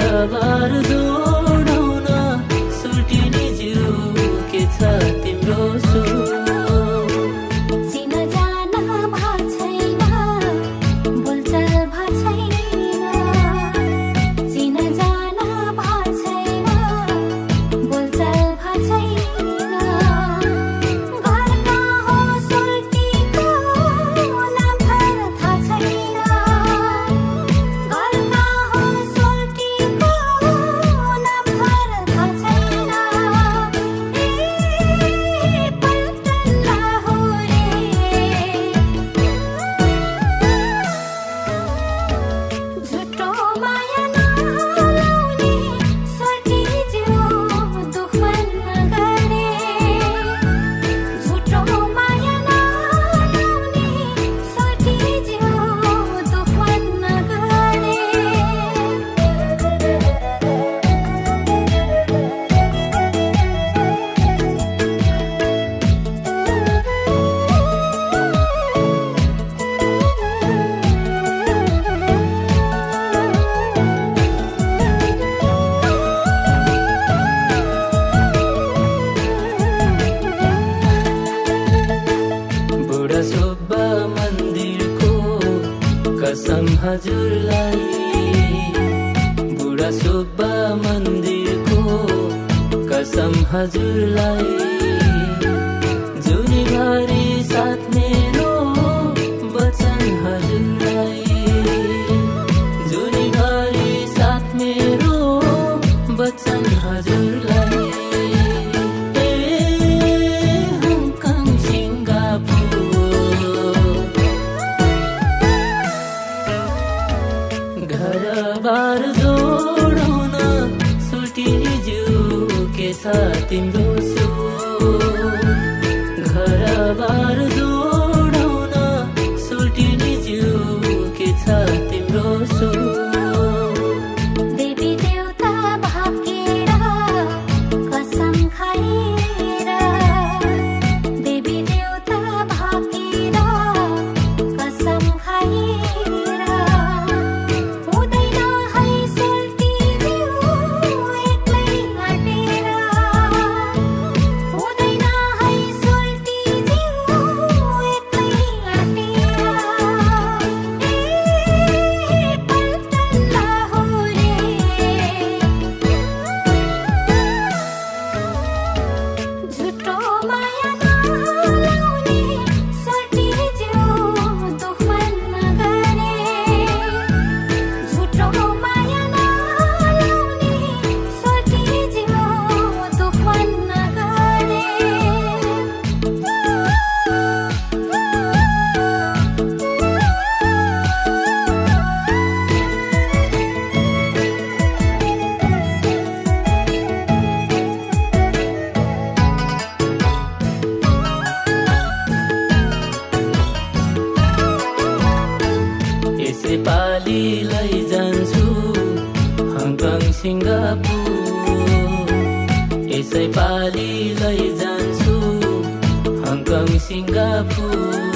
घरबार जोडाउन सुल्टिने जिउ के छ तिम्रो सोच। सुब्बा मन्दिरको कसम हजुरलाई, बुढा सुब्बा मन्दिरको कसम हजुरलाई। जुनीभरि साथ मेरो वचन हजुरलाई, जुनीभरि साथ मेरो वचन हजुरलाई। घरबार जोडाउन सुल्टिने जिउ के छ तिम्रो सोच। घरबार जोडाउन सुल्टिने जिउ के छ तिम्रो सोच। नेपाली लैजान्छु हङकङ सिङ्गापुर, यसै पालि लैजान्छु हङकङ सिङ्गापुर।